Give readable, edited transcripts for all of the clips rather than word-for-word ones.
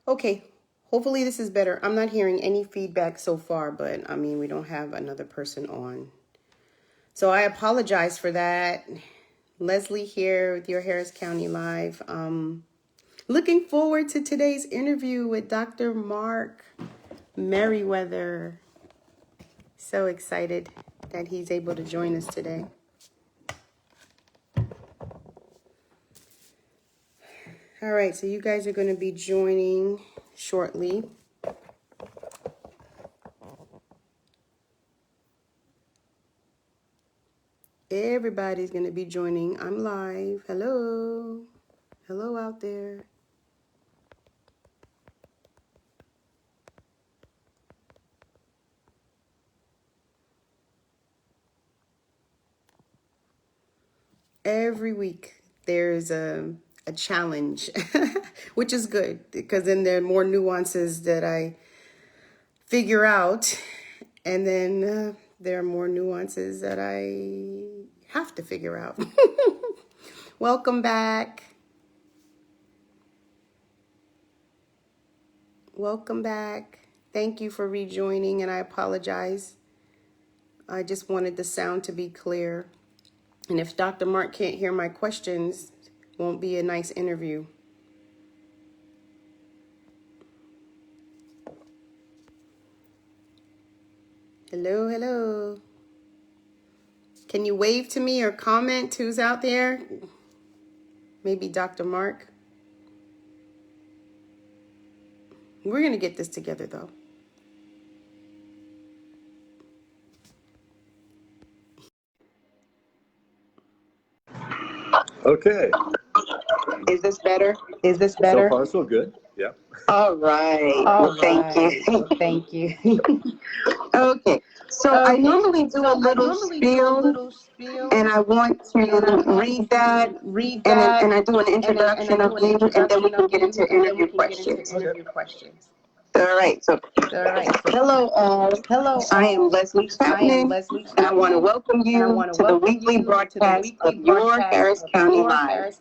Okay, hopefully this is better. I'm not hearing any feedback so far, but I mean, we don't have another person on. So I apologize for that. Leslie here with your Harris County Live. Looking forward to today's interview with Dr. Mark Merriwether. So excited that he's able to join us today. All right, so you guys are going to be joining shortly. Everybody's going to be joining. I'm live. Hello. Hello out there. Every week there's a challenge, which is good because then there are more nuances that I figure out. And then there are more nuances that I have to figure out. Welcome back. Welcome back. Thank you for rejoining, and I apologize. I just wanted the sound to be clear. And if Dr. Mark can't hear my questions, it won't be a nice interview. Hello, hello. Can you wave to me or comment who's out there? Maybe Dr. Mark. We're going to get this together, though. Okay. Is this better? Is this better? So far, so good. Yeah. All right. Thank you. Thank you. Okay. So I normally do a little spiel, and I want to read that, and I do an introduction of you, and then we can get into interview questions. All right. So hello all. I am Leslie Chapman, and I want to welcome you to the weekly broadcast of your Harris County Live.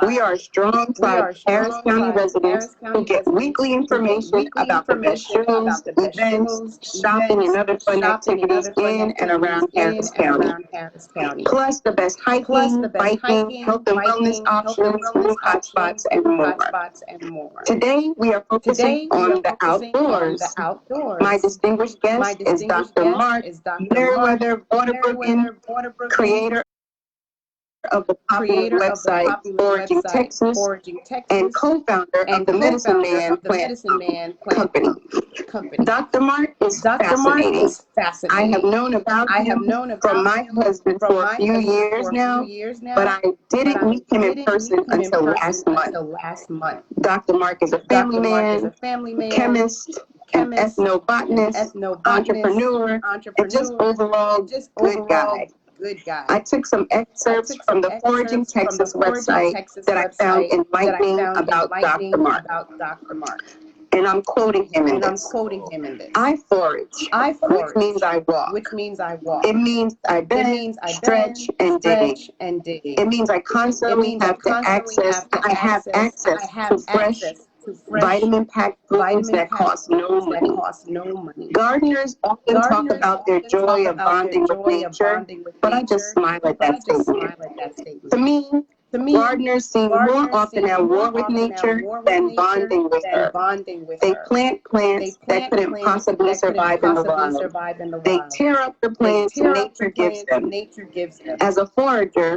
We are a strong tribe of Harris County residents who get weekly information about the best shows, events, shopping, and other fun activities in and around Harris County. Plus the best hiking, biking, health and wellness options, new hotspots, and more. Today we are focusing on the outdoors. My distinguished guest is Dr. Mark Merriwether, Waterbrook, creator of the popular website Foraging Texas, and co-founder of the Medicine Man Plant Company. Dr. Mark is fascinating. I have known about him from my husband for a few years now, but I didn't meet him in person until last month. Dr. Mark is a family man, chemist, an ethnobotanist, entrepreneur, and just overall good guy. I took some excerpts from the Foraging Texas website that I found enlightening about Dr. Mark. And I'm quoting him in this. I forage, which means I walk. It means I bend, stretch, and dig. It means I constantly have access to fresh, vitamin-packed foods that cost no money. Gardeners often talk about their joy of bonding with nature, but I just smile at that statement. To me, gardeners seem more often at war with nature than bonding with her. They plant plants that couldn't possibly survive in the wild. They tear up the plants nature gives them. As a forager,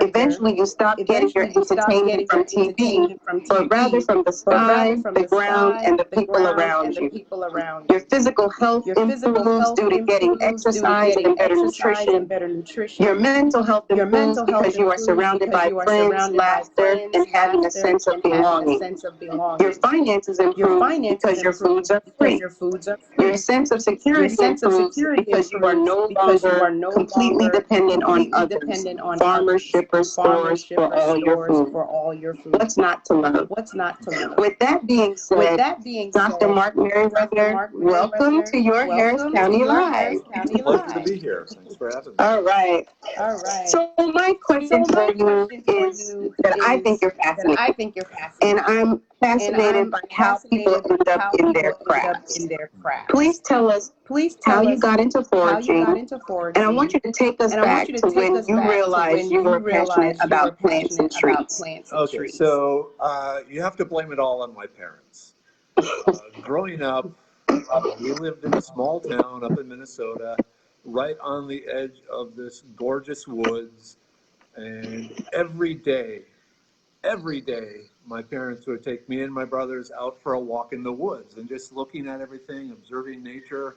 eventually you stop getting your entertainment from TV, but rather from the sky, the ground, and the people around you. Your physical health improves due to getting exercise and better nutrition. Your mental health improves because you are surrounded by friends, laughter, and having a sense of belonging. Your finances improve because your foods are free. Your sense of security improves because you are no longer completely dependent on others, farmers, shippers, stores for all your food. What's not to love? With that being said, Dr. Mark Merriwether, welcome to your Harris County Live. Pleasure to be here. Thanks for having me. All right. So my question for you is that I think you're fascinating. And I'm fascinated by how people end up in their crafts. Please tell us how you got into foraging. And I want you to take us back to when you realized you were passionate about plants and trees. Okay, so you have to blame it all on my parents. Growing up, we lived in a small town up in Minnesota, right on the edge of this gorgeous woods. And every day, my parents would take me and my brothers out for a walk in the woods and just looking at everything, observing nature,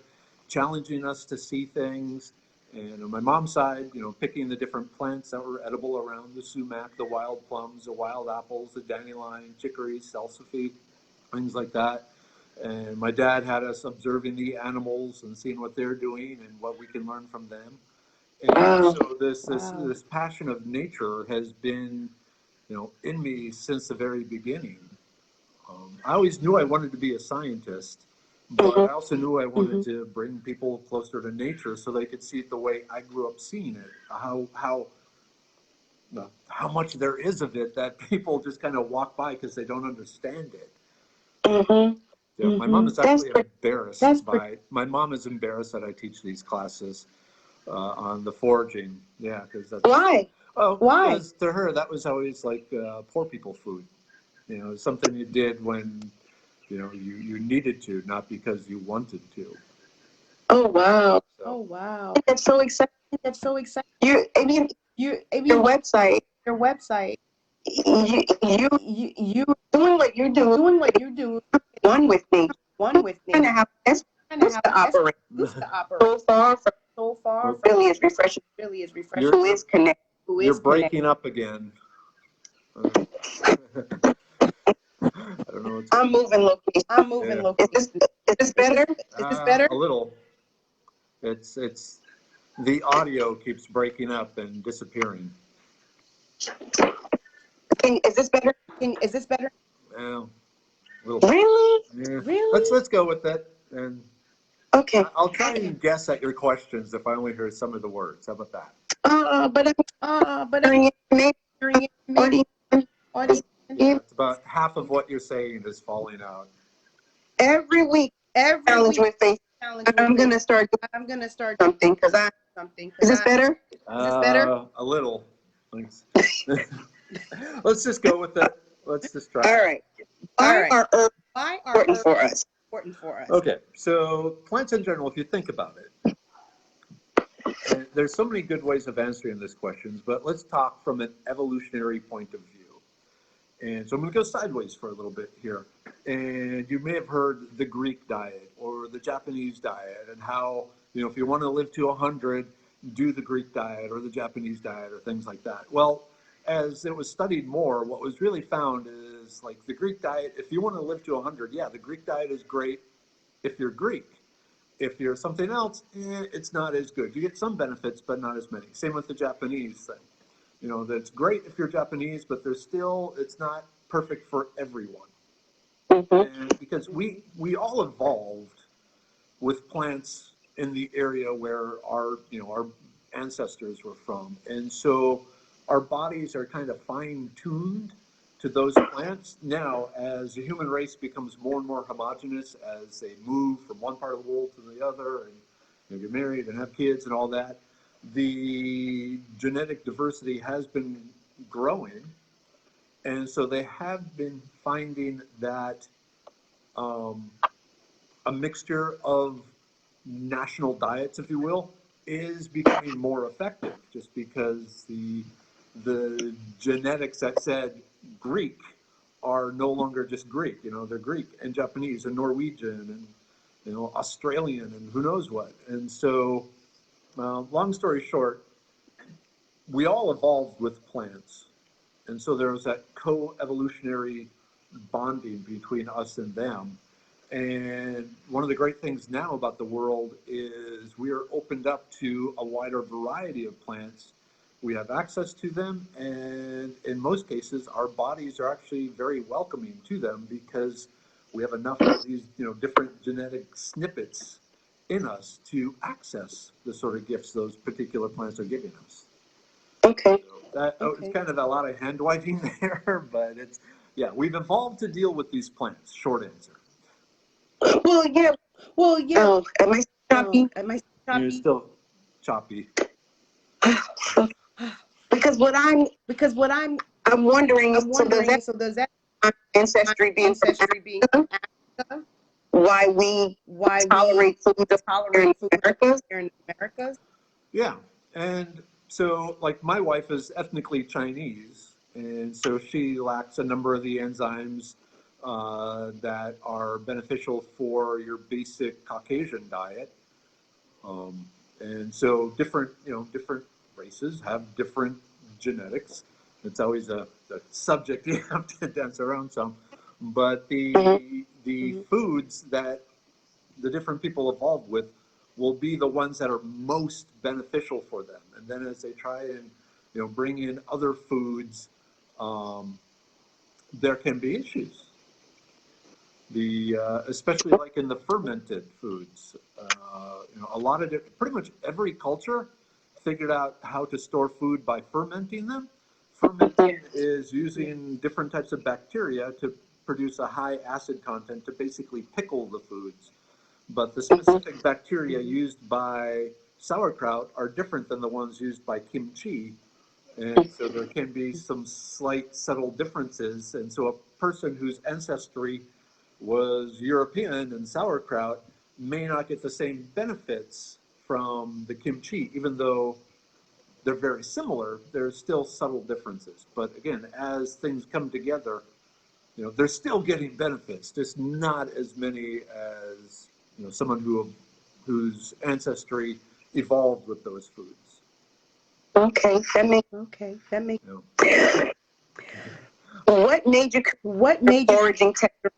challenging us to see things. And on my mom's side, picking the different plants that were edible around, the sumac, the wild plums, the wild apples, the dandelion, chicory, salsify, things like that. And my dad had us observing the animals and seeing what they're doing and what we can learn from them. And so this passion of nature has been, in me since the very beginning. I always knew I wanted to be a scientist, but I also knew I wanted to bring people closer to nature so they could see it the way I grew up seeing it. How much there is of it that people just kind of walk by because they don't understand it. Yeah, my mom is actually embarrassed my mom is embarrassed that I teach these classes on the foraging. Yeah, because that's why? Oh, why? Because to her that was always like poor people food. Something you did when you needed to, not because you wanted to. Oh wow! So, oh wow! That's so exciting. Your website. You doing what you're doing. One with me. Kind of how that's supposed to operate. So far, really is refreshing. Who is connected? You're breaking up again. I don't know. I'm moving location. Is this better? A little. It's the audio keeps breaking up and disappearing. Is this better? Well, really? Yeah. Really? Let's go with that. And okay. I'll try and guess at your questions if I only hear some of the words. How about that? Yeah, it's about half of what you're saying is falling out. Every week, challenge with faith. I'm gonna start something because Is this better? A little. Thanks. Let's just go with it. Let's just try. All right. Why are herbs important for us? Okay, so plants in general, if you think about it, and there's so many good ways of answering this question, but let's talk from an evolutionary point of view. And so I'm going to go sideways for a little bit here. And you may have heard the Greek diet or the Japanese diet and how, if you want to live to 100, do the Greek diet or the Japanese diet or things like that. Well, as it was studied more, what was really found is like the Greek diet, if you want to live to 100, yeah, the Greek diet is great if you're Greek. If you're something else, it's not as good. You get some benefits, but not as many. Same with the Japanese thing. That's great if you're Japanese, but it's not perfect for everyone. And because we all evolved with plants in the area where our ancestors were from. And so our bodies are kind of fine-tuned to those plants. Now, as the human race becomes more and more homogenous, as they move from one part of the world to the other, and get married and have kids and all that, the genetic diversity has been growing. And so they have been finding that a mixture of national diets, if you will, is becoming more effective just because the genetics that said Greek are no longer just Greek. They're Greek and Japanese and Norwegian and Australian and who knows what. And so, long story short, we all evolved with plants. And so there was that co-evolutionary bonding between us and them. And one of the great things now about the world is we are opened up to a wider variety of plants. We have access to them, and in most cases, our bodies are actually very welcoming to them because we have enough of these, different genetic snippets in us to access the sort of gifts those particular plants are giving us. Okay. It's kind of a lot of hand waving there, but it's, yeah, we've evolved to deal with these plants. Short answer. Well, yeah. Oh, am I choppy? You're still choppy. Because I'm wondering, so does that ancestry being from Africa, why we tolerate foods here in America? Yeah, and so like my wife is ethnically Chinese, and so she lacks a number of the enzymes that are beneficial for your basic Caucasian diet. And so different races have different genetics. It's always a subject you have to dance around some. But the foods that the different people evolved with will be the ones that are most beneficial for them. And then as they try and bring in other foods, there can be issues. Especially like in the fermented foods, a lot of pretty much every culture figured out how to store food by fermenting them. Fermenting is using different types of bacteria to produce a high acid content to basically pickle the foods. But the specific bacteria used by sauerkraut are different than the ones used by kimchi. And so there can be some slight subtle differences. And so a person whose ancestry was European and sauerkraut may not get the same benefits from the kimchi, even though they're very similar. There's still subtle differences. But again, as things come together, they're still getting benefits, just not as many as someone whose ancestry evolved with those foods. Okay, that makes. What made you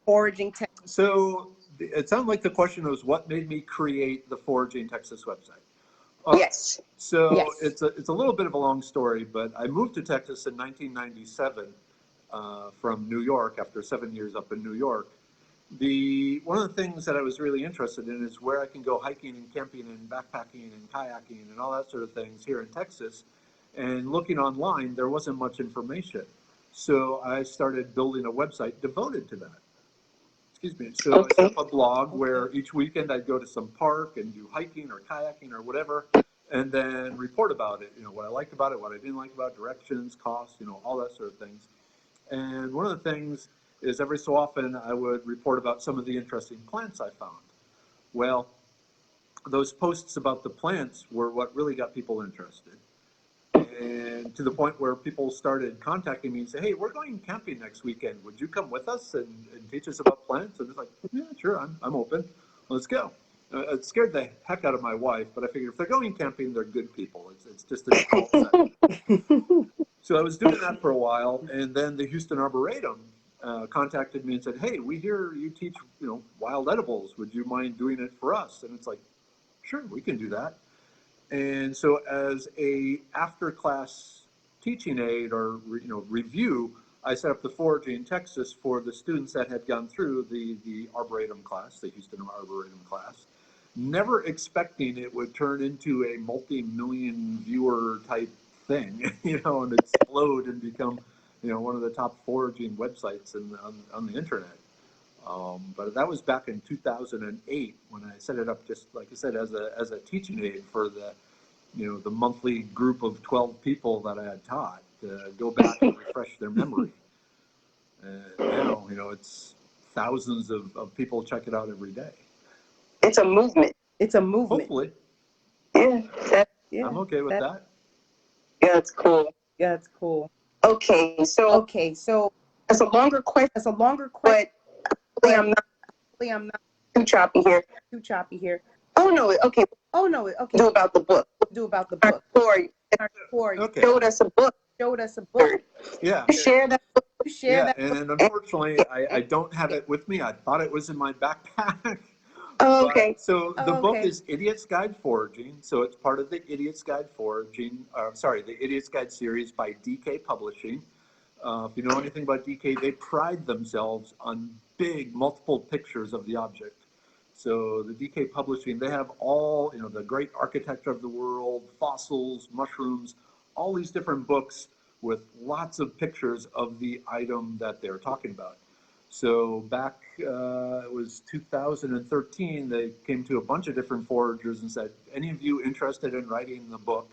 foraging Texas? So it sounded like the question was what made me create the Foraging Texas website. Yes. So yes. It's a little bit of a long story, but I moved to Texas in 1997 from New York after 7 years up in New York. One of the things that I was really interested in is where I can go hiking and camping and backpacking and kayaking and all that sort of things here in Texas. And looking online, there wasn't much information. So I started building a website devoted to that. Excuse me. So I set up a blog where each weekend I'd go to some park and do hiking or kayaking or whatever, and then report about it. What I liked about it, what I didn't like about it, directions, costs, all that sort of things. And one of the things is every so often I would report about some of the interesting plants I found. Well, those posts about the plants were what really got people interested. And to the point where people started contacting me and say, hey, we're going camping next weekend. Would you come with us and teach us about plants? And it's like, yeah, sure, I'm open. Let's go. It scared the heck out of my wife, but I figured if they're going camping, they're good people. It's just a default setting. So I was doing that for a while, and then the Houston Arboretum contacted me and said, hey, we hear you teach wild edibles. Would you mind doing it for us? And it's like, sure, we can do that. And so as a after-class teaching aid or review, I set up the Foraging Texas for the students that had gone through the Arboretum class, the Houston Arboretum class, never expecting it would turn into a multi-million viewer type thing, and explode and become, one of the top foraging websites on the internet. But that was back in 2008 when I set it up, just like I said, as a teaching aid for the monthly group of 12 people that I had taught to go back and refresh their memory. And now, it's thousands of people check it out every day. It's a movement. Hopefully. Yeah. I'm okay with that. Yeah, it's cool. Okay, so that's a longer question. But I'm not too choppy here. Oh no, okay. Do about the book. Okay. Showed us a book. Yeah. Share that book. And unfortunately, I don't have it with me. I thought it was in my backpack. Oh, okay. The book is Idiot's Guide Foraging. So it's part of the Idiot's Guide Foraging, the Idiot's Guide series by DK Publishing. If you know anything about DK, they pride themselves on big multiple pictures of the object. So the DK Publishing, they have all, the great architecture of the world, fossils, mushrooms, all these different books with lots of pictures of the item that they're talking about. So back, it was 2013, they came to a bunch of different foragers and said, any of you interested in writing the book?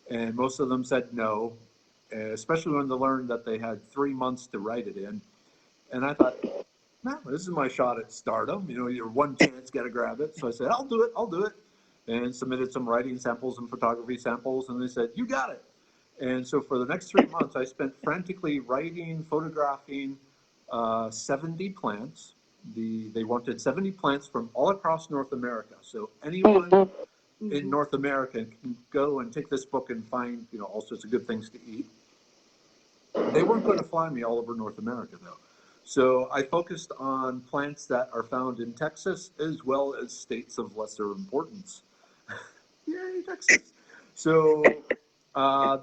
And most of them said no, especially when they learned that they had 3 months to write it in. And I thought, no, this is my shot at stardom. You know, your one chance, got to grab it. So I said, I'll do it. And submitted some writing samples and photography samples. And they said, you got it. And so for the next 3 months, I spent frantically writing, photographing 70 plants. They wanted 70 plants from all across North America. So anyone in North America can go and take this book and find, you know, all sorts of good things to eat. They weren't going to fly me all over North America, though. So I focused on plants that are found in Texas as well as states of lesser importance. Yay, Texas. So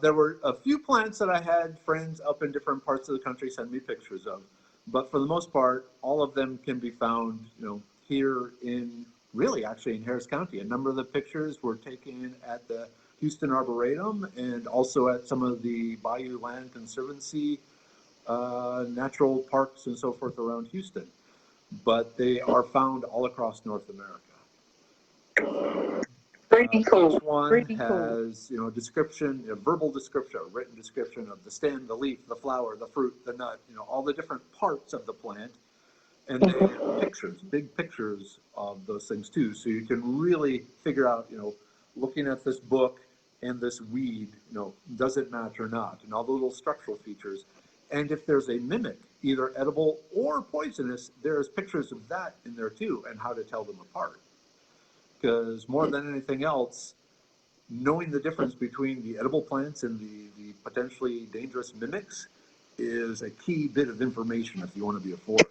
there were a few plants that I had friends up in different parts of the country send me pictures of. But for the most part, all of them can be found, you know, here in, really actually in Harris County. A number of the pictures were taken at the Houston Arboretum and also at some of the Bayou Land Conservancy natural parks and so forth around Houston. But they are found all across North America. Pretty cool. Each one has, you know, a description, a verbal description, a written description of the stem, the leaf, the flower, the fruit, the nut, you know, all the different parts of the plant. And they have pictures, big pictures of those things too. So you can really figure out, you know, looking at this book and this weed, you know, does it match or not? And all the little structural features. And if there's a mimic, either edible or poisonous, there's pictures of that in there too, and how to tell them apart. Because more than anything else, knowing the difference between the edible plants and the potentially dangerous mimics is a key bit of information if you want to be a forager.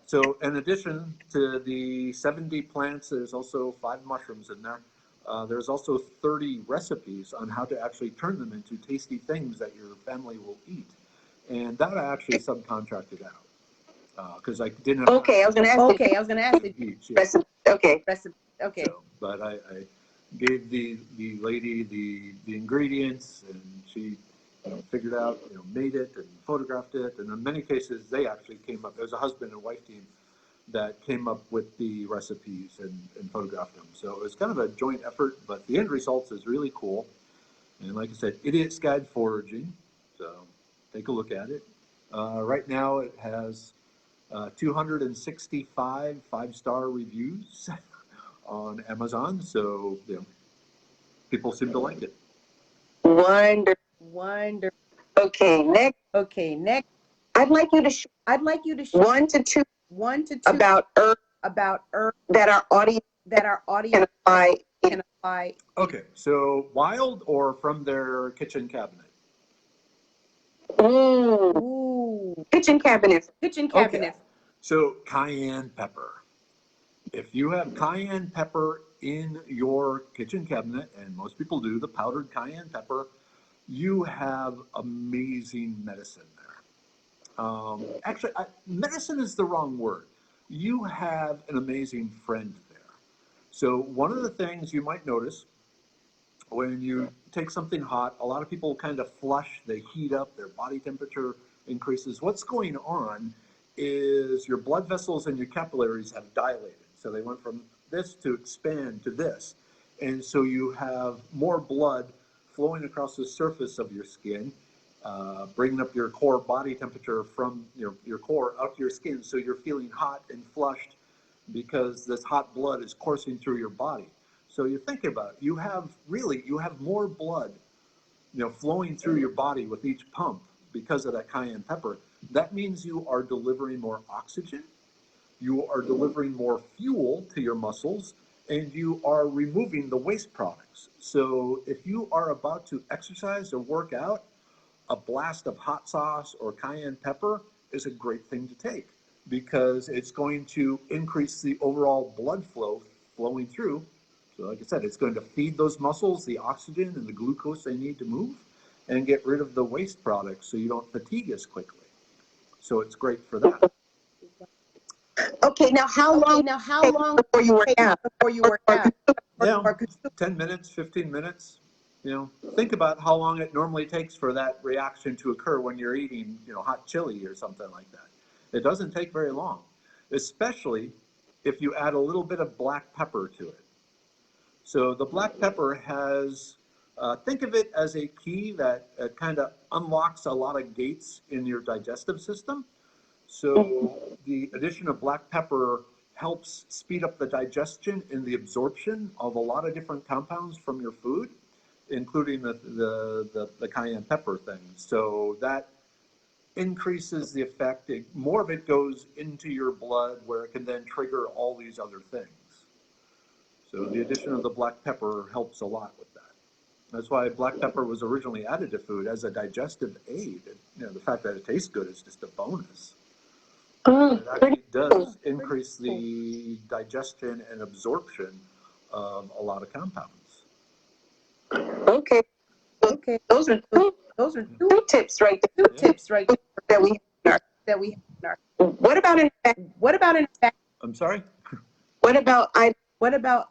So in addition to the 70 plants, there's also 5 mushrooms in there. There's also 30 recipes on how to actually turn them into tasty things that your family will eat. And that I actually subcontracted out. Because I didn't have I was going to ask each. Okay. So, but I gave the lady the ingredients, and she, you know, figured out, you know, made it and photographed it. And in many cases, they actually came up. There was a husband and wife team that came up with the recipes and photographed them. So it was kind of a joint effort, but the end result is really cool. And like I said, Idiot's Guide Foraging. So take a look at it. Right now, it has 265 5-star reviews on Amazon, so, you know, people seem to like it. Wonderful. Okay, next. I'd like you to share 1 to 2 about herbs that our audience can apply. Okay, so wild or from their kitchen cabinet? Ooh. Kitchen cabinet. Okay. So cayenne pepper. If you have cayenne pepper in your kitchen cabinet, and most people do, the powdered cayenne pepper, you have amazing medicine there. Actually, medicine is the wrong word. You have an amazing friend there. So one of the things you might notice when you take something hot, a lot of people kind of flush, they heat up, their body temperature increases. What's going on is your blood vessels and your capillaries have dilated. So they went from this to expand to this. And so you have more blood flowing across the surface of your skin, bringing up your core body temperature from your core out to your skin. So you're feeling hot and flushed because this hot blood is coursing through your body. So you think about it, you have more blood, flowing through your body with each pump because of that cayenne pepper. That means you are delivering more oxygen, you are delivering more fuel to your muscles, and you are removing the waste products. So if you are about to exercise or work out, a blast of hot sauce or cayenne pepper is a great thing to take because it's going to increase the overall blood flow flowing through. So like I said, it's going to feed those muscles the oxygen and the glucose they need to move and get rid of the waste products so you don't fatigue as quickly. So it's great for that. Okay, now how long before you work out? Yeah, 10 minutes, 15 minutes. think about how long it normally takes for that reaction to occur when you're eating, hot chili or something like that. It doesn't take very long, especially if you add a little bit of black pepper to it. So the black pepper has, think of it as a key that kind of unlocks a lot of gates in your digestive system. So the addition of black pepper helps speed up the digestion and the absorption of a lot of different compounds from your food, including the cayenne pepper thing. So that increases the effect. More of it goes into your blood where it can then trigger all these other things. So the addition of the black pepper helps a lot with that. That's why black pepper was originally added to food as a digestive aid. The fact that it tastes good is just a bonus. It actually does increase the digestion and absorption of a lot of compounds. Okay. Okay. Those are two tips right there. Two tips right there that we have in our. What about in fact? I'm sorry? What about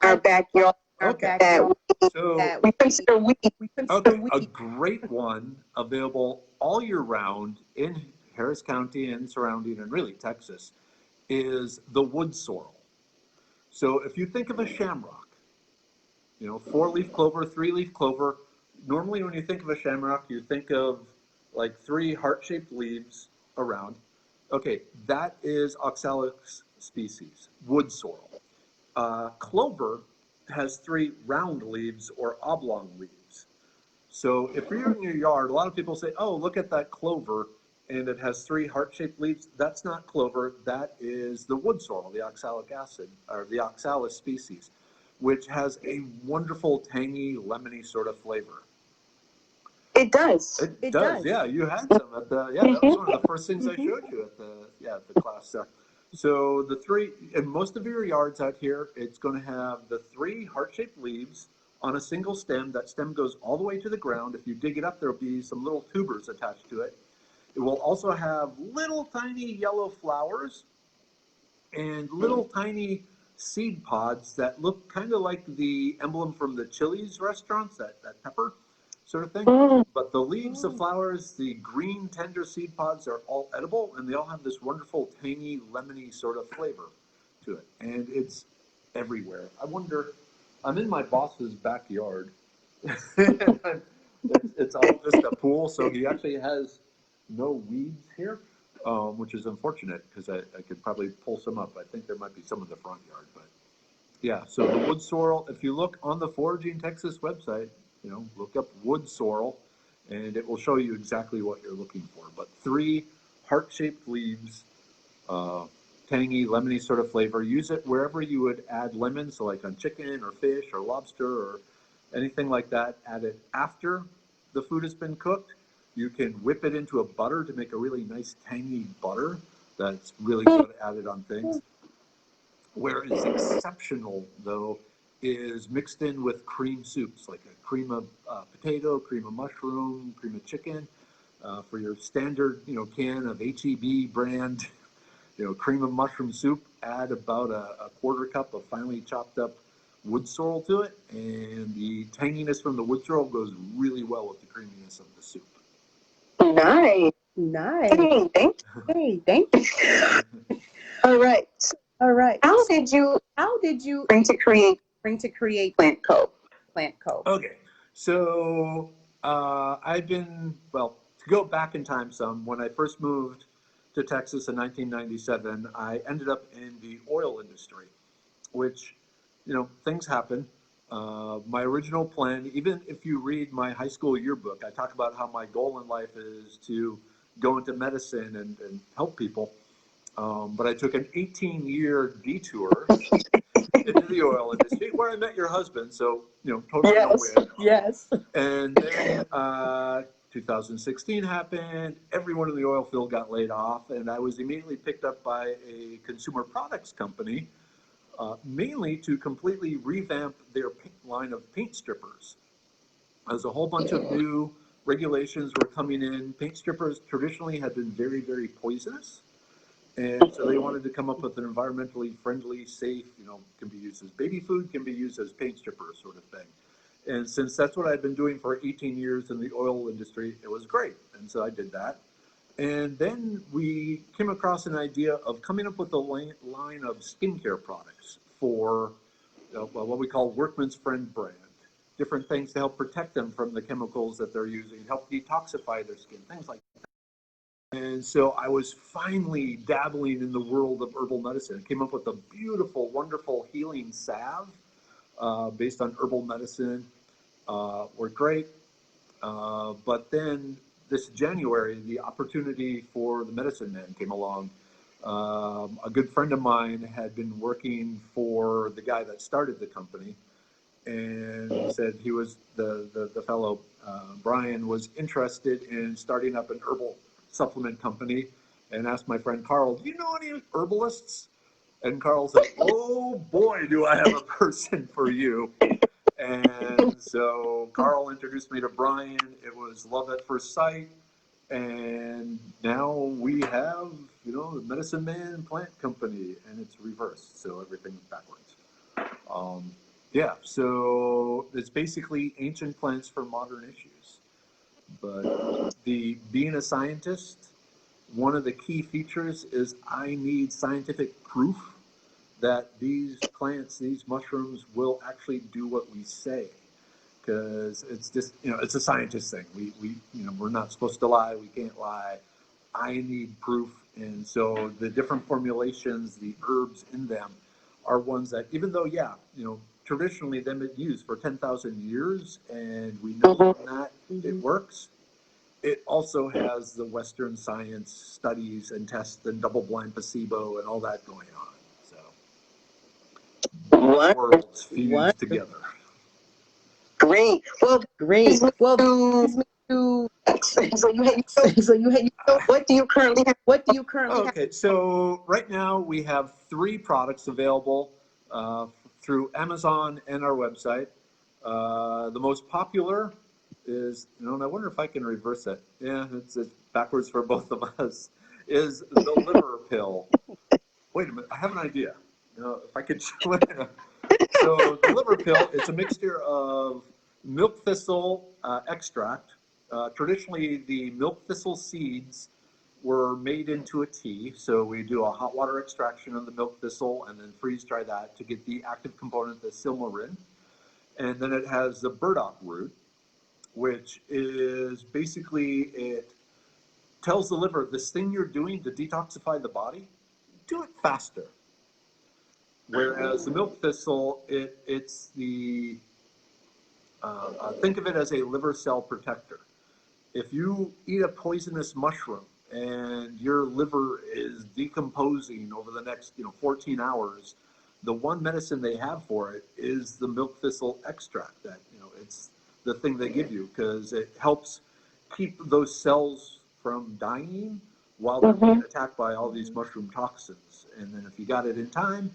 our backyard? Okay. That we consider weed. A great one available all year round in Harris County and surrounding, and really Texas, is the wood sorrel. So if you think of a shamrock, 4-leaf clover, 3-leaf clover, normally when you think of a shamrock, you think of like 3 heart-shaped leaves around. Okay, that is oxalis species, wood sorrel. Clover has 3 round leaves or oblong leaves. So if you're in your yard, a lot of people say, oh, look at that clover, and it has 3 heart-shaped leaves. That's not clover. That is the wood sorrel, the oxalic acid, or the oxalis species, which has a wonderful, tangy, lemony sort of flavor. It does. It does. Yeah, you had some at the, that was one of the first things I showed you at the class. So the 3, in most of your yards out here, it's going to have the 3 heart-shaped leaves on a single stem. That stem goes all the way to the ground. If you dig it up, there'll be some little tubers attached to it. It will also have little tiny yellow flowers and little tiny seed pods that look kind of like the emblem from the Chili's restaurants, that pepper sort of thing. But the leaves, the flowers, the green tender seed pods are all edible, and they all have this wonderful tangy, lemony sort of flavor to it. And it's everywhere. I wonder, I'm in my boss's backyard. It's all just a pool, so he actually has no weeds here, which is unfortunate because I could probably pull some up. I think there might be some in the front yard, but yeah. So the wood sorrel, if you look on the Foraging Texas website, look up wood sorrel, and it will show you exactly what you're looking for. But 3 heart-shaped leaves, tangy, lemony sort of flavor. Use it wherever you would add lemon, so like on chicken or fish or lobster or anything like that. Add it after the food has been cooked. You can whip it into a butter to make a really nice tangy butter that's really good added on things. Where it's exceptional, though, is mixed in with cream soups, like a cream of potato, cream of mushroom, cream of chicken. For your standard, can of HEB brand, cream of mushroom soup, add about a 1/4 cup of finely chopped up wood sorrel to it, and the tanginess from the wood sorrel goes really well with the creaminess of the soup. Nice. Hey, thank you. All right. How did you bring to create Plant Co? Okay, so I've been, to go back in time some, when I first moved to Texas in 1997, I ended up in the oil industry, which, things happen. My original plan, even if you read my high school yearbook, I talk about how my goal in life is to go into medicine and help people. But I took an 18-year detour into the oil industry, where I met your husband, so, totally no win. Yes. And then 2016 happened, everyone in the oil field got laid off, and I was immediately picked up by a consumer products company, mainly to completely revamp their line of paint strippers. As a whole bunch of new regulations were coming in. Paint strippers traditionally had been very, very poisonous. And so they wanted to come up with an environmentally friendly, safe, can be used as baby food, can be used as paint stripper sort of thing. And since that's what I'd been doing for 18 years in the oil industry, it was great. And so I did that. And then we came across an idea of coming up with a line of skincare products for what we call Workman's Friend brand. Different things to help protect them from the chemicals that they're using, help detoxify their skin, things like that. And so I was finally dabbling in the world of herbal medicine. I came up with a beautiful, wonderful healing salve based on herbal medicine. Worked great. But then this January, the opportunity for the Medicine Man came along. A good friend of mine had been working for the guy that started the company, and he said he was the fellow, Brian, was interested in starting up an herbal supplement company, and asked my friend Carl, do you know any herbalists? And Carl said, oh boy, do I have a person for you. And so Carl introduced me to Brian. It was love at first sight. And now we have, the Medicine Man Plant Company, and it's reversed. So everything's backwards. Yeah, so it's basically ancient plants for modern issues. But being a scientist, one of the key features is I need scientific proof that these plants, these mushrooms will actually do what we say. Because it's just, it's a scientist thing. We're not supposed to lie. We can't lie. I need proof. And so the different formulations, the herbs in them are ones that, even though, traditionally they've been used for 10,000 years, and we know that it works, it also has the Western science studies and tests and double-blind placebo and all that going on. So worlds fused together. Great. Well, Great. Well, so you had what do you currently have? Okay, so right now we have 3 products available through Amazon and our website. The most popular is, and I wonder if I can reverse it. Yeah, it's backwards for both of us. Is the liver pill. Wait a minute, I have an idea. If I could show it. So the liver pill, it's a mixture of milk thistle extract. Traditionally, the milk thistle seeds were made into a tea. So we do a hot water extraction of the milk thistle and then freeze dry that to get the active component, the silmarin. And then it has the burdock root, which is basically, it tells the liver, this thing you're doing to detoxify the body, do it faster. Whereas the milk thistle, it's the, think of it as a liver cell protector. If you eat a poisonous mushroom and your liver is decomposing over the next 14 hours, the one medicine they have for it is the milk thistle extract. That it's the thing they give you because it helps keep those cells from dying while they're being attacked by all these mushroom toxins. And then if you got it in time,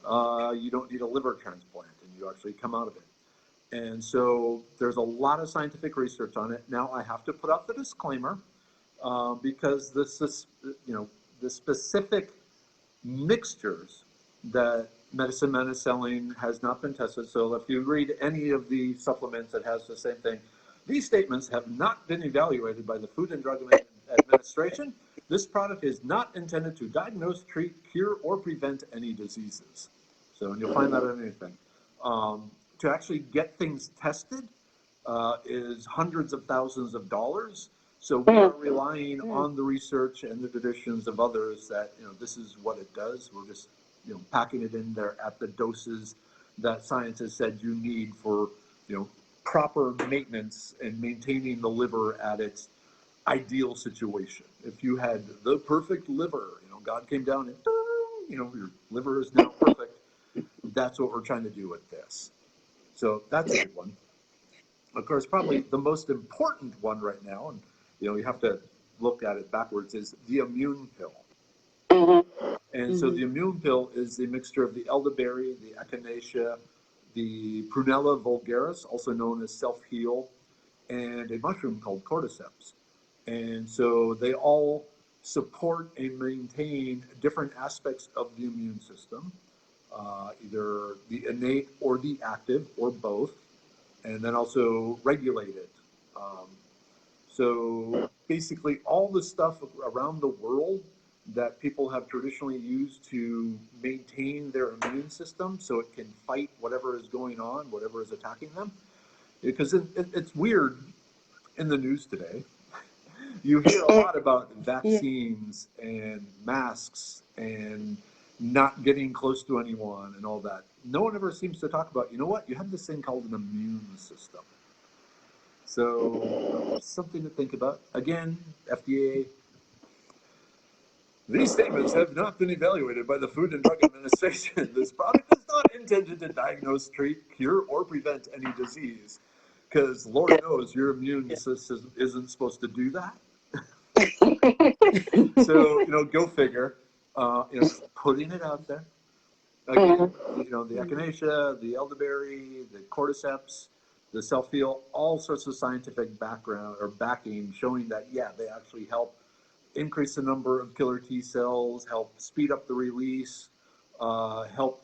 you don't need a liver transplant and you actually come out of it. And so there's a lot of scientific research on it. Now I have to put up the disclaimer because this is, the specific mixtures that Medicine Man is selling has not been tested. So if you read any of the supplements that has the same thing, these statements have not been evaluated by the Food and Drug Administration. This product is not intended to diagnose, treat, cure, or prevent any diseases. So, and you'll find that on anything. To actually get things tested is hundreds of thousands of dollars. So we are relying on the research and the traditions of others that, this is what it does. We're just, packing it in there at the doses that science has said you need for, proper maintenance and maintaining the liver at its ideal situation. If you had the perfect liver, God came down and, your liver is now perfect. That's what we're trying to do with this. So that's a good one. Of course, probably the most important one right now, and you have to look at it backwards, is the immune pill. And so the immune pill is the mixture of the elderberry, the echinacea, the prunella vulgaris, also known as self-heal, and a mushroom called cordyceps. And so they all support and maintain different aspects of the immune system, either the innate or the active or both. and then also regulate it. So basically all the stuff around the world that people have traditionally used to maintain their immune system so it can fight whatever is going on, whatever is attacking them. Because it's weird in the news today. You hear a lot about vaccines and masks and not getting close to anyone and all that. No one ever seems to talk about, you know what, you have this thing called an immune system. So something to think about. Again, FDA. These statements have not been evaluated by the Food and Drug Administration. This product is not intended to diagnose, treat, cure, or prevent any disease. Because Lord knows your immune system isn't supposed to do that. So, go figure. Just putting it out there. Again, the echinacea, the elderberry, the cordyceps, the self-heal, all sorts of scientific background or backing showing that, they actually help increase the number of killer T cells, help speed up the release, help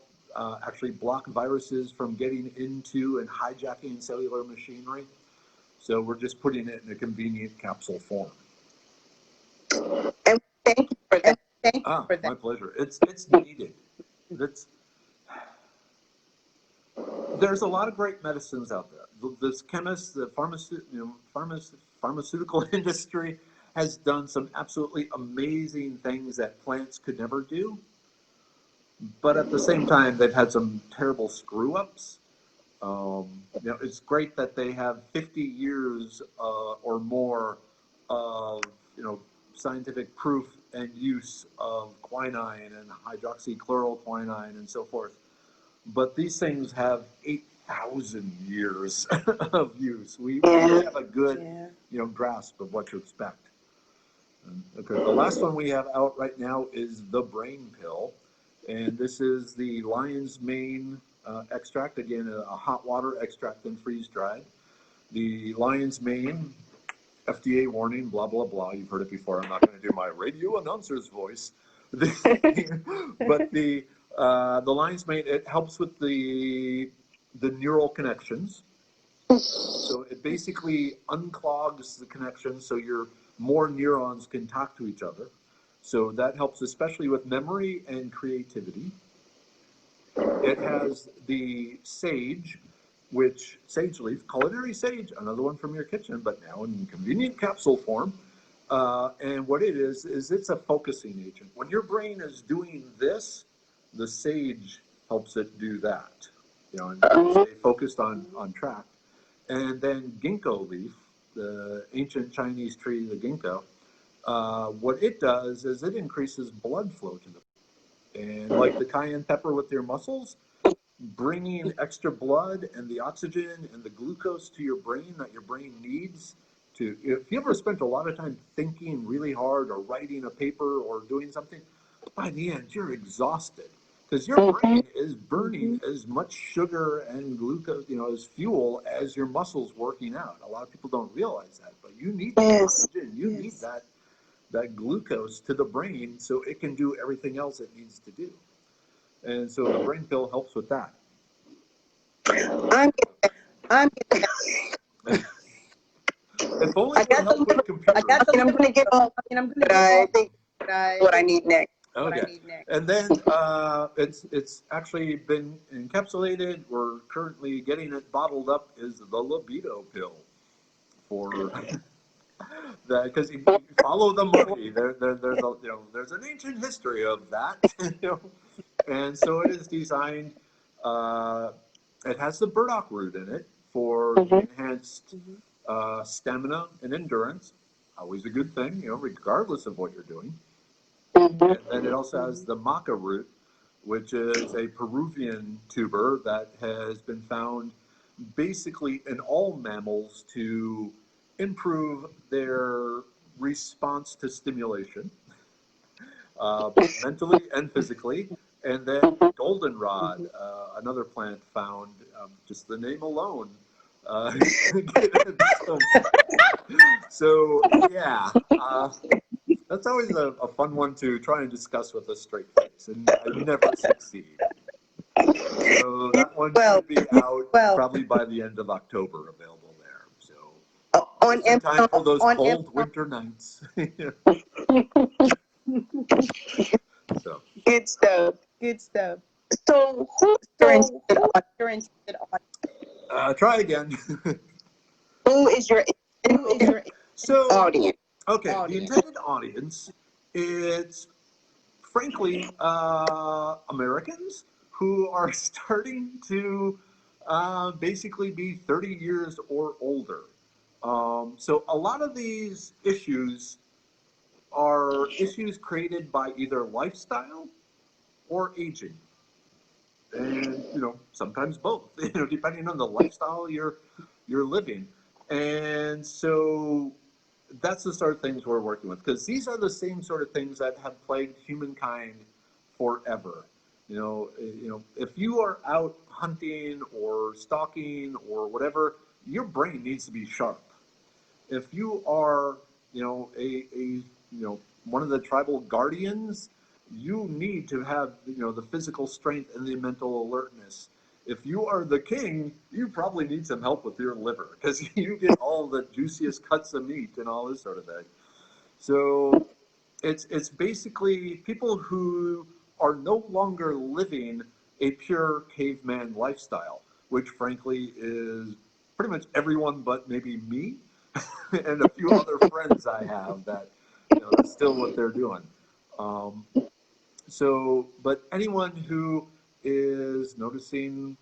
actually block viruses from getting into and hijacking cellular machinery. So we're just putting it in a convenient capsule form. And thank you for that. Thank you for that. My pleasure. It's needed. There's a lot of great medicines out there. This chemist, the pharmaceutical industry has done some absolutely amazing things that plants could never do. But at the same time, they've had some terrible screw-ups. It's great that they have 50 years or more of scientific proof and use of quinine and hydroxychloroquine and so forth. But these things have 8,000 years of use. We have a good grasp of what to expect. Okay, the last one we have out right now is the brain pill. And this is the lion's mane extract, again, a hot water extract and freeze dried. The lion's mane, FDA warning, blah, blah, blah. You've heard it before. I'm not going to do my radio announcer's voice. But the lion's mane, it helps with the neural connections. So it basically unclogs the connections so more neurons can talk to each other. So that helps especially with memory and creativity. It has the sage, sage leaf, culinary sage, another one from your kitchen, but now in convenient capsule form. And what it is it's a focusing agent. When your brain is doing this, the sage helps it do that, and stay focused on track. And then ginkgo leaf, the ancient Chinese tree, the ginkgo, what it does is it increases blood flow to the brain. And like the cayenne pepper with your muscles, bringing extra blood and the oxygen and the glucose to your brain that your brain needs to, if you ever spent a lot of time thinking really hard or writing a paper or doing something, by the end you're exhausted because your brain is burning as much sugar and glucose, as fuel as your muscles working out. A lot of people don't realize that, but you need oxygen, you need that glucose to the brain so it can do everything else it needs to do. And so the brain pill helps with that. I'm If only I got help with computers. I'm going to get all. I think what I need next. Okay. And then it's actually been encapsulated. We're currently getting it bottled up. Is the libido pill for that? Because you follow the money. There's an ancient history of that. And so it is designed. It has the burdock root in it for enhanced stamina and endurance. Always a good thing, regardless of what you're doing. And it also has the maca root, which is a Peruvian tuber that has been found basically in all mammals to improve their response to stimulation, mentally and physically. And then goldenrod, another plant found, just the name alone. So yeah. That's always a fun one to try and discuss with a straight face, and I never succeed. So that one should be out probably by the end of October, available there. So on in time for those cold winter nights. So good stuff. Good stuff. So who you're interested on? Try again. Who is your audience? Okay, the intended audience, it's frankly Americans who are starting to basically be 30 years or older. So a lot of these issues are issues created by either lifestyle or aging. And sometimes both, depending on the lifestyle you're living. And so that's the sort of things we're working with, because these are the same sort of things that have plagued humankind forever. If you are out hunting or stalking or whatever, your brain needs to be sharp. If you are, one of the tribal guardians, you need to have, the physical strength and the mental alertness. If you are the king, you probably need some help with your liver, because you get all the juiciest cuts of meat and all this sort of thing. So it's basically people who are no longer living a pure caveman lifestyle, which frankly is pretty much everyone but maybe me and a few other friends I have that that's still what they're doing. But anyone who is noticing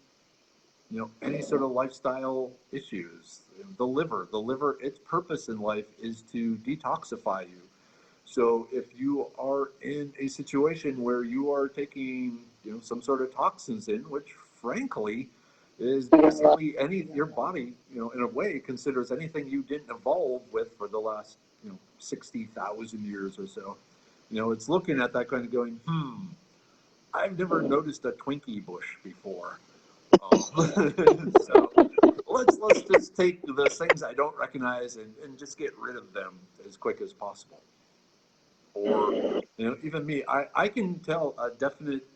any sort of lifestyle issues, the liver, its purpose in life is to detoxify you. So if you are in a situation where you are taking, some sort of toxins in, which frankly is basically your body, in a way considers anything you didn't evolve with for the last, 60,000 years or so. It's looking at that kind of going, I've never noticed a Twinkie bush before. So let's just take the things I don't recognize and just get rid of them as quick as possible. Or, even me, I can tell a definite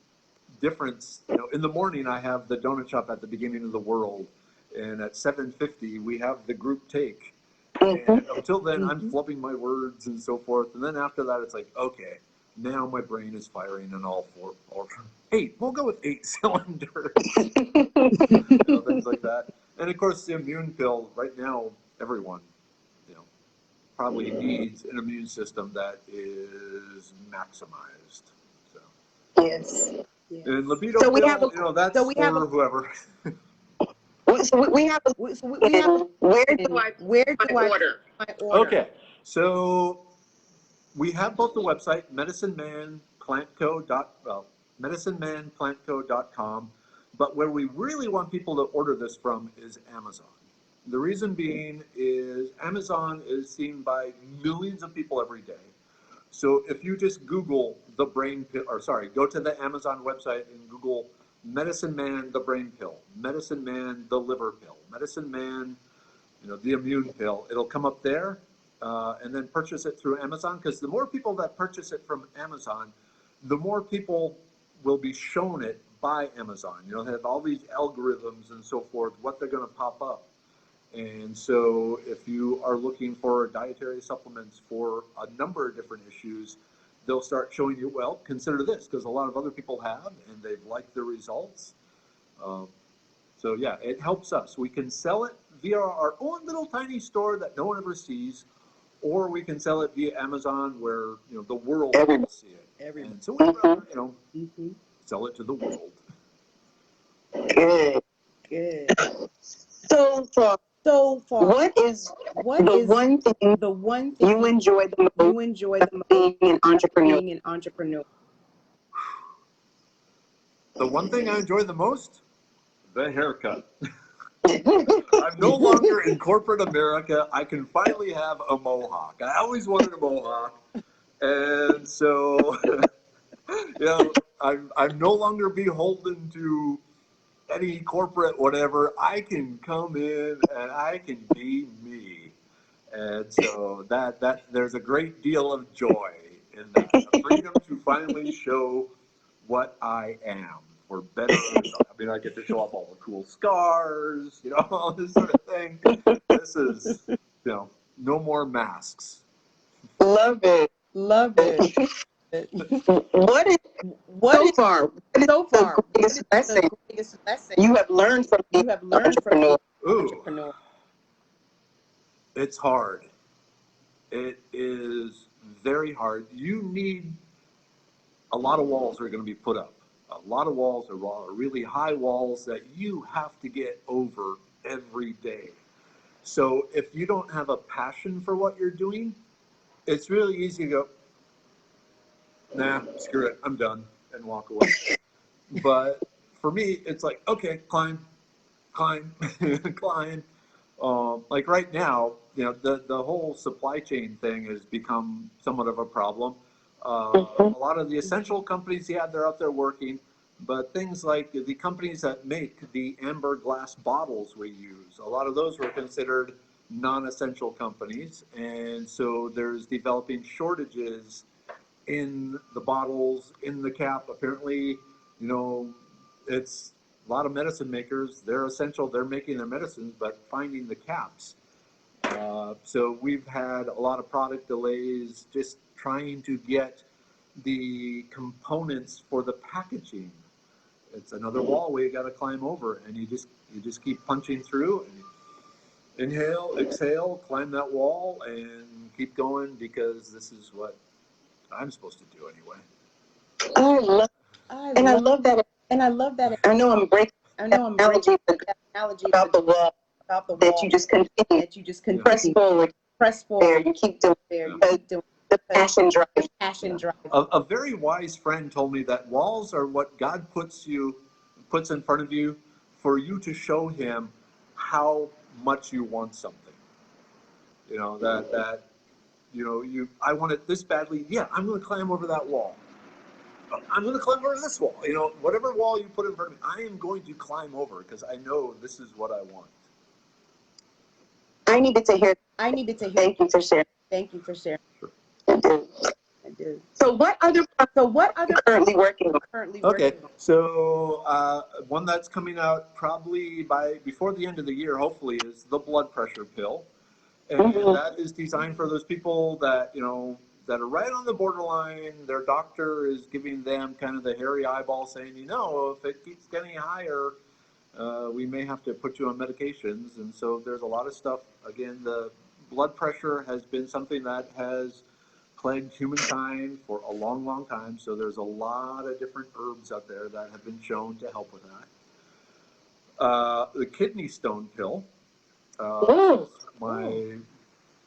difference. In the morning I have the donut shop at the beginning of the world, and at 7:50 we have the group take. And until then, I'm flubbing my words and so forth. And then after that, it's like, okay, now my brain is firing on all four, or 8. We'll go with 8 cylinders. Things like that. And of course, the immune pill. Right now, everyone, probably needs an immune system that is maximized. So. Yes. And libido pill, that's for whoever. So we have where do I order? Okay, so we have both the website medicinemanplantco.com, but where we really want people to order this from is Amazon. The reason being is Amazon is seen by millions of people every day. So if you just Google the brain pill, go to the Amazon website and Google Medicine Man the brain pill, Medicine Man the liver pill, Medicine Man, the immune pill, it'll come up there, and then purchase it through Amazon, because the more people that purchase it from Amazon, the more people will be shown it by Amazon. They have all these algorithms and so forth, what they're going to pop up. And so if you are looking for dietary supplements for a number of different issues, they'll start showing you, well, consider this, because a lot of other people have, and they've liked the results. So yeah, it helps us. We can sell it via our own little tiny store that no one ever sees, or we can sell it via Amazon where, the world will see it. And so we sell it to the world. Good. So far, what is the one thing you enjoy the most being an entrepreneur? The one thing I enjoy the most? The haircut. I'm no longer in corporate America. I can finally have a mohawk. I always wanted a mohawk. And so, I'm no longer beholden to any corporate whatever. I can come in and I can be me. And so that there's a great deal of joy in that, the freedom to finally show what I am. or better. I mean, I get to show off all the cool scars, you know, all this sort of thing. This is, you know, no more masks. Love it. Love it. What is What so is far? What is so far? the greatest lesson The greatest lesson you have learned from being an entrepreneur? entrepreneur? It's hard. It is very hard. You need a lot of walls are going to be put up. A lot of walls are really high walls that you have to get over every day. So if you don't have a passion for what you're doing, it's really easy to go, nah, screw it, I'm done, and walk away. But for me, it's like, okay, climb, climb, climb. Like right now, you know, the whole supply chain thing has become somewhat of a problem. A lot of the essential companies, yeah, they're out there working, but things like the companies that make the amber glass bottles we use, a lot of those were considered non-essential companies, and so there's developing shortages in the bottles, in the cap. Apparently, you know, it's a lot of medicine makers, they're essential, they're making their medicines, but finding the caps. So we've had a lot of product delays just trying to get the components for the packaging. It's another wall we got to climb over, and you just keep punching through. And inhale, exhale, climb that wall, and keep going because this is what I'm supposed to do anyway. I love, and I love that. And I love that. I know I'm breaking analogy about the wall that you just continue. Press forward. There, you keep doing the passion drive. A very wise friend told me that walls are what God puts in front of you for you to show him how much you want something. You know, that you know, I want it this badly. Yeah, I'm going to climb over that wall. I'm going to climb over this wall. You know, whatever wall you put in front of me, I am going to climb over because I know this is what I want. I needed to hear. Thank you for sharing. Sure. I do. So what other currently working on? Okay, so one that's coming out probably before the end of the year, hopefully, is the blood pressure pill, and that is designed for those people that, you know, that are right on the borderline. Their doctor is giving them kind of the hairy eyeball, saying, you know, if it keeps getting higher, we may have to put you on medications. And so there's a lot of stuff. Again, the blood pressure has been something that has plagued humankind for a long, long time. So there's a lot of different herbs out there that have been shown to help with that. The kidney stone pill.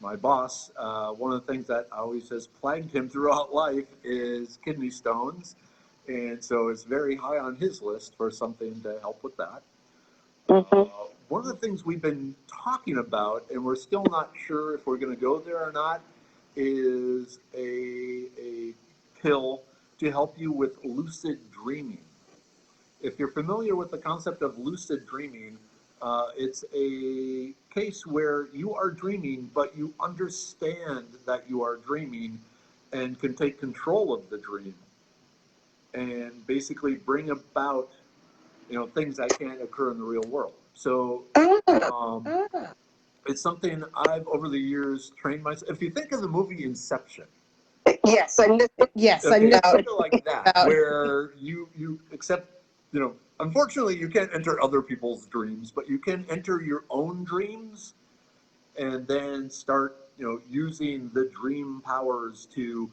My boss, one of the things that always has plagued him throughout life is kidney stones. And so it's very high on his list for something to help with that. One of the things we've been talking about, and we're still not sure if we're going to go there or not, is a pill to help you with lucid dreaming. If you're familiar with the concept of lucid dreaming, it's a case where you are dreaming, but you understand that you are dreaming and can take control of the dream and basically bring about, you know, things that can't occur in the real world. So it's something I've over the years trained myself. If you think of the movie Inception. Yes, I know. Yes, I know. Something like that, where you accept, you know, unfortunately you can't enter other people's dreams, but you can enter your own dreams and then start, you know, using the dream powers to,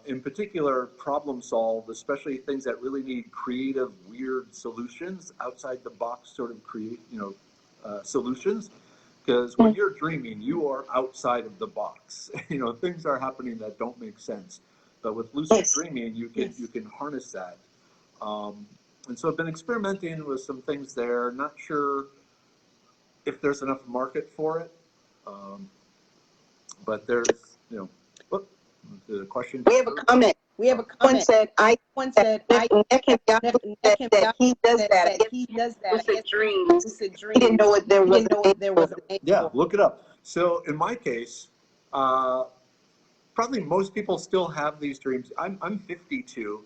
in particular, problem solve, especially things that really need creative, weird solutions, outside the box sort of solutions. Because when you're dreaming, you are outside of the box. You know, things are happening that don't make sense. But with lucid dreaming, you can harness that. And so I've been experimenting with some things there. Not sure if there's enough market for it. But there's, you know, the question. We have a comment. One said, that he does that. Lucid dreams. He didn't know what there was. Yeah, look it up. So in my case, probably most people still have these dreams. I'm 52.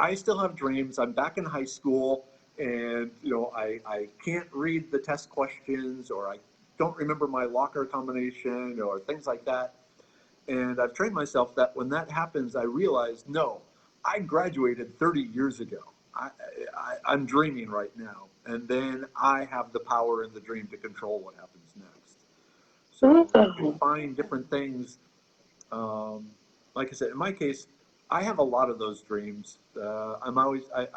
I still have dreams. I'm back in high school, and I can't read the test questions, or I don't remember my locker combination, or things like that. And I've trained myself that when that happens, I realize, no, I graduated 30 years ago. I'm dreaming right now, and then I have the power in the dream to control what happens next. So we find different things. Like I said, in my case, I have a lot of those dreams. I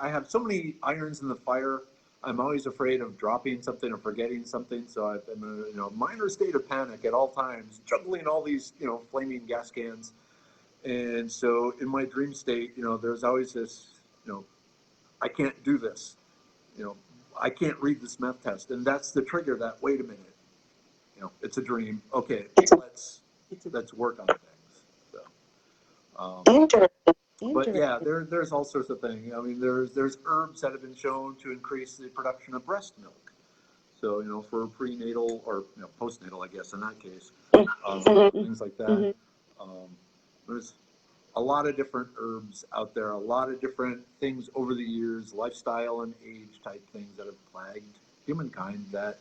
have so many irons in the fire. I'm always afraid of dropping something or forgetting something. So I'm in a minor state of panic at all times, juggling all these flaming gas cans. And so in my dream state, there's always this, I can't do this. I can't read this math test, and that's the trigger. That wait a minute, it's a dream. Okay, let's work on things. So. But yeah, there's all sorts of things. I mean, there's herbs that have been shown to increase the production of breast milk. So for prenatal or postnatal, I guess in that case, things like that. There's a lot of different herbs out there, a lot of different things over the years, lifestyle and age type things that have plagued humankind that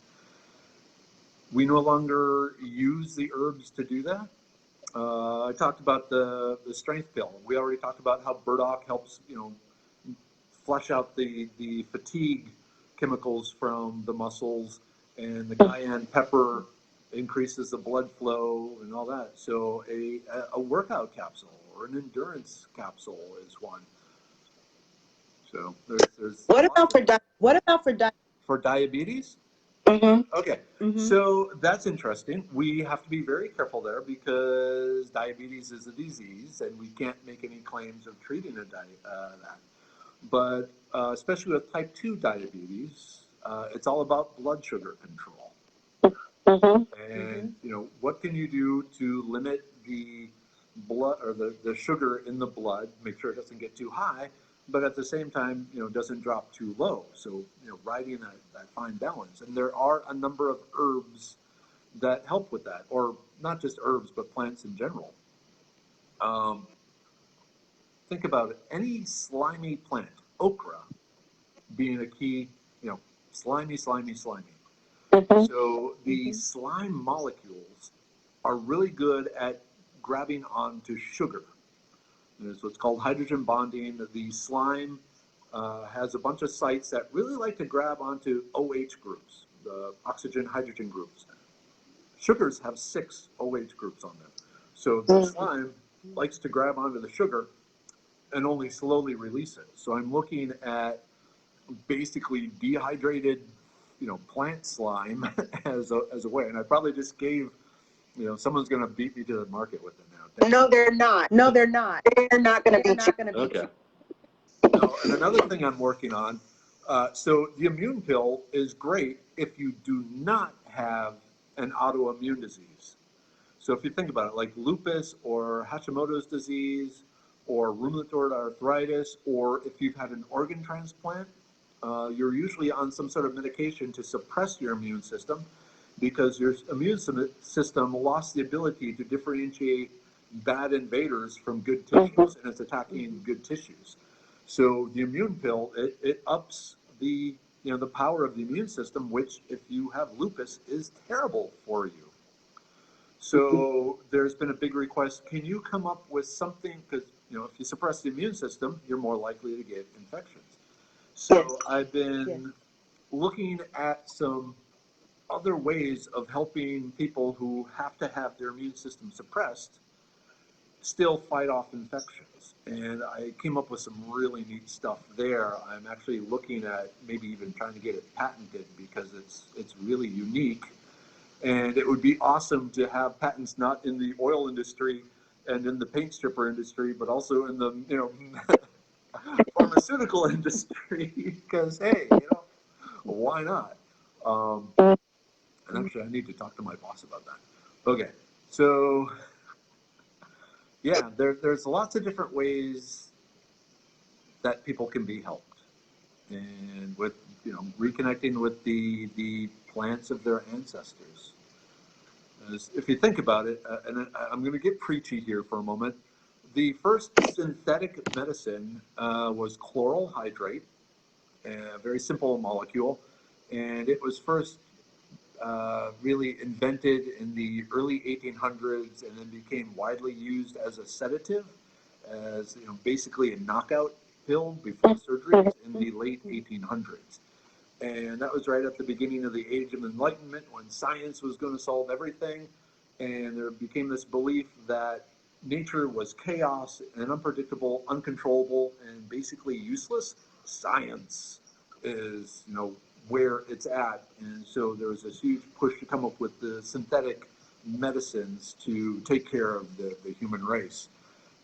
we no longer use the herbs to do that. I talked about the strength pill. We already talked about how burdock helps, flush out the fatigue chemicals from the muscles, and the cayenne pepper increases the blood flow and all that. So a workout capsule or an endurance capsule is one. So there's What about for diabetes? Okay, Mm-hmm. so that's interesting. We have to be very careful there because diabetes is a disease, and we can't make any claims of treating that. But especially with type 2 diabetes, it's all about blood sugar control. And what can you do to limit the blood or the sugar in the blood, make sure it doesn't get too high, but at the same time, doesn't drop too low. So, riding that fine balance. And there are a number of herbs that help with that, or not just herbs, but plants in general. Think about it. Any slimy plant, okra being a key, slimy. So the slime molecules are really good at grabbing onto sugar. There's what's called hydrogen bonding. The slime has a bunch of sites that really like to grab onto OH groups, the oxygen hydrogen groups. Sugars have 6 OH groups on them. So the slime likes to grab onto the sugar and only slowly release it. So I'm looking at basically dehydrated, plant slime as a way. And I probably just gave, someone's going to beat me to the market with it now. No, they're not. They're not going to beat you. Okay. And another thing I'm working on, so the immune pill is great if you do not have an autoimmune disease. So if you think about it, like lupus or Hashimoto's disease or rheumatoid arthritis, or if you've had an organ transplant, you're usually on some sort of medication to suppress your immune system because your immune system lost the ability to differentiate bad invaders from good tissues, and it's attacking good tissues. So the immune pill, it ups the the power of the immune system, which if you have lupus is terrible for you. So there's been a big request. Can you come up with something? Because if you suppress the immune system, you're more likely to get infections. So I've been looking at some other ways of helping people who have to have their immune system suppressed still fight off infections. And I came up with some really neat stuff there. I'm actually looking at maybe even trying to get it patented because it's really unique. And it would be awesome to have patents not in the oil industry and in the paint stripper industry, but also in the pharmaceutical industry. Because hey, why not? And actually, I need to talk to my boss about that. Okay, so yeah, there's lots of different ways that people can be helped, and with reconnecting with the plants of their ancestors. If you think about it, and I'm going to get preachy here for a moment, The first synthetic medicine was chloral hydrate, a very simple molecule, and it was first really invented in the early 1800s and then became widely used as a sedative, as basically a knockout pill before surgeries in the late 1800s. And that was right at the beginning of the Age of Enlightenment, when science was going to solve everything, and there became this belief that nature was chaos and unpredictable, uncontrollable, and basically useless. Science is, where it's at. And so there was this huge push to come up with the synthetic medicines to take care of the human race.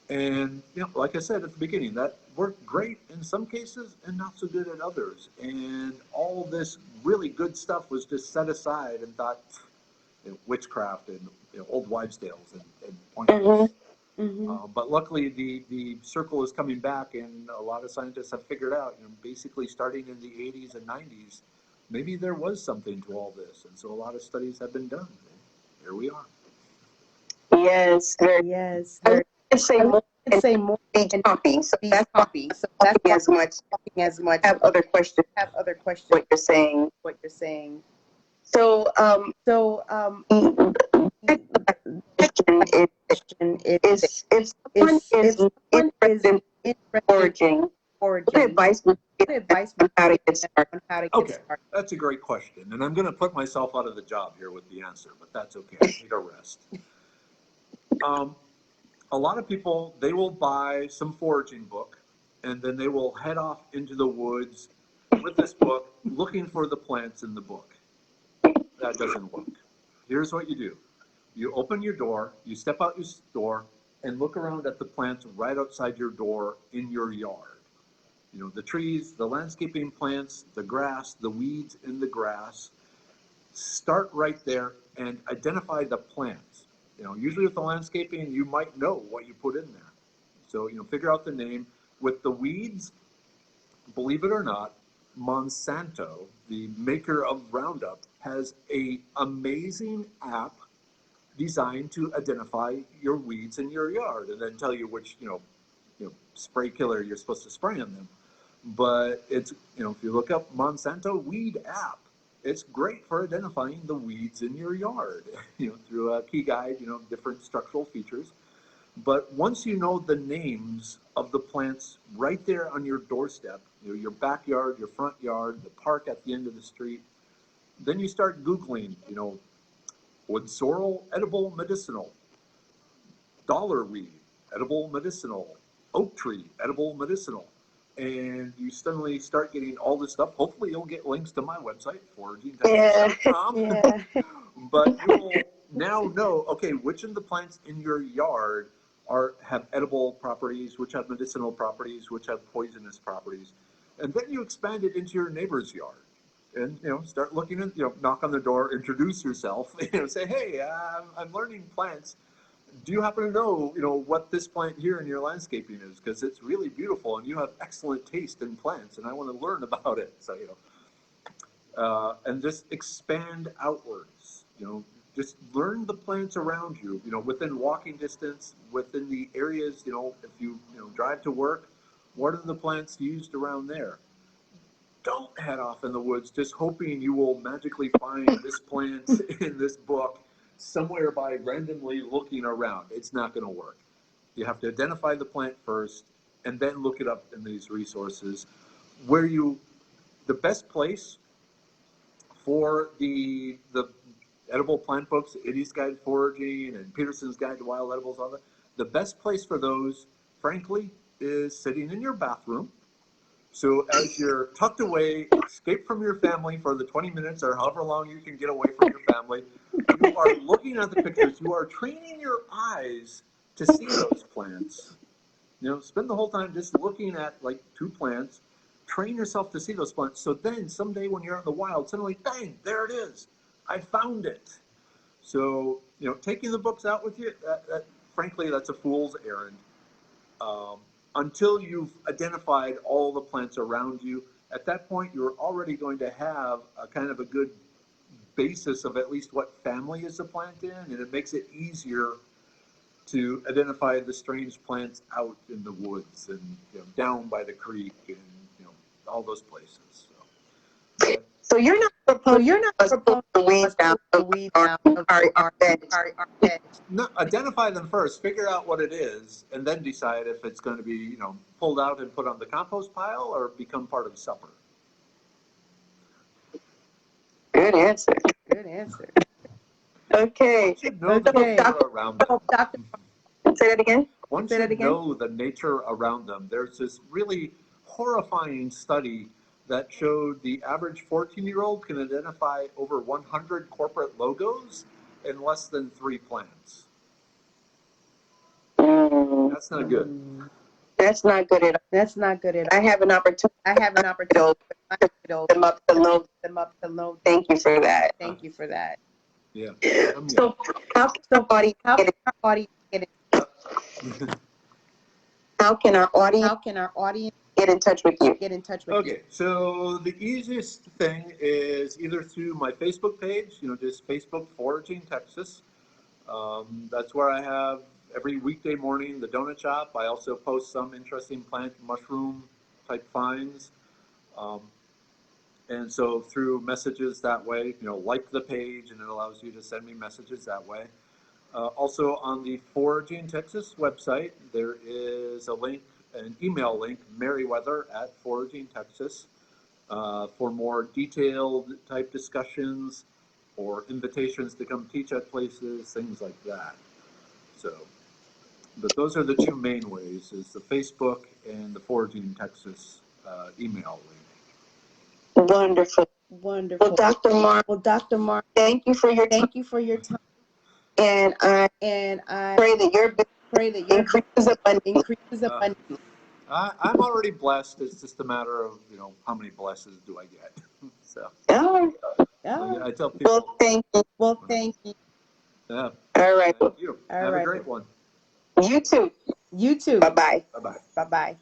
And, like I said at the beginning, that worked great in some cases and not so good in others. And all this really good stuff was just set aside and thought, witchcraft and old wives' tales and pointless. But luckily, the circle is coming back, and a lot of scientists have figured out, basically starting in the 80s and 90s, maybe there was something to all this. And so a lot of studies have been done. Here we are. Yes, Yes. I would say more Say more and and copy. So be that's copy. So that's talking as much. talking as much. Have other questions. Have other questions. What you're saying. What you're saying. So, Question if someone is interested in foraging, what advice would you give on how to get started? Okay, that's a great question. And I'm going to put myself out of the job here with the answer, but that's okay. I need a rest. A lot of people, they will buy some foraging book, and then they will head off into the woods with this book, looking for the plants in the book. That doesn't work. Here's what you do. You open your door, you step out your door, and look around at the plants right outside your door in your yard. The trees, the landscaping plants, the grass, the weeds in the grass. Start right there and identify the plants. Usually with the landscaping, you might know what you put in there. So, figure out the name. With the weeds, believe it or not, Monsanto, the maker of Roundup, has an amazing app designed to identify your weeds in your yard and then tell you which, spray killer you're supposed to spray on them. But it's, if you look up Monsanto Weed app, it's great for identifying the weeds in your yard, through a key guide, different structural features. But once you know the names of the plants right there on your doorstep, your backyard, your front yard, the park at the end of the street, then you start Googling, wood sorrel, edible medicinal, dollar weed, edible medicinal, oak tree, edible medicinal. And you suddenly start getting all this stuff. Hopefully you'll get links to my website, foragingtexas.com. Yeah. But you will now know, okay, which of the plants in your yard have edible properties, which have medicinal properties, which have poisonous properties. And then you expand it into your neighbor's yard. And, start looking at, knock on the door, introduce yourself, say, hey, I'm learning plants. Do you happen to know, what this plant here in your landscaping is? Because it's really beautiful and you have excellent taste in plants and I want to learn about it. So, and just expand outwards, just learn the plants around you, within walking distance, within the areas, if you, drive to work, what are the plants used around there? Don't head off in the woods just hoping you will magically find this plant in this book somewhere by randomly looking around. It's not going to work. You have to identify the plant first and then look it up in these resources. The best place for the edible plant books, Eddie's Guide to Foraging and Peterson's Guide to Wild Edibles, all that, the best place for those, frankly, is sitting in your bathroom. So as you're tucked away, escape from your family for the 20 minutes or however long you can get away from your family, you are looking at the pictures. You are training your eyes to see those plants. Spend the whole time just looking at like 2 plants. Train yourself to see those plants. So then someday when you're out in the wild, suddenly, bang, there it is. I found it. So, taking the books out with you, frankly, that's a fool's errand. Until you've identified all the plants around you, at that point, you're already going to have a kind of a good basis of at least what family is the plant in, and it makes it easier to identify the strange plants out in the woods and down by the creek and all those places. So you're not proposing us to pull the weeds out of our bed. No, identify them first, figure out what it is, and then decide if it's going to be pulled out and put on the compost pile or become part of supper. Good answer. Good answer. Okay. One should know the nature around them. Say that again. One should know the nature around them. There's this really horrifying study that showed the average 14-year-old can identify over 100 corporate logos in less than 3 plants. That's not good. That's not good at all. That's not good at all. I have an opportunity to them up the low. Thank you for that. Thank you for that. Yeah. So how can our audience get it? How can our audience get in touch with you? Okay, so the easiest thing is either through my Facebook page, just Facebook Foraging Texas. That's where I have every weekday morning the donut shop. I also post some interesting plant mushroom type finds. And so through messages that way, like the page, and it allows you to send me messages that way. Also on the Foraging Texas website, there is a link, an email link, Merriwether at Foraging Texas, for more detailed type discussions or invitations to come teach at places, things like that. So, but those are the 2 main ways, is the Facebook and the Foraging Texas email link. Wonderful. Well, Dr. Mark, thank you for your time. And I pray that your business increases abundantly. I'm already blessed. It's just a matter of, how many blessings do I get? So, I tell people. Well, thank you. Yeah. All right. Thank you. Have a great one. You too. Bye-bye. Bye-bye. Bye-bye.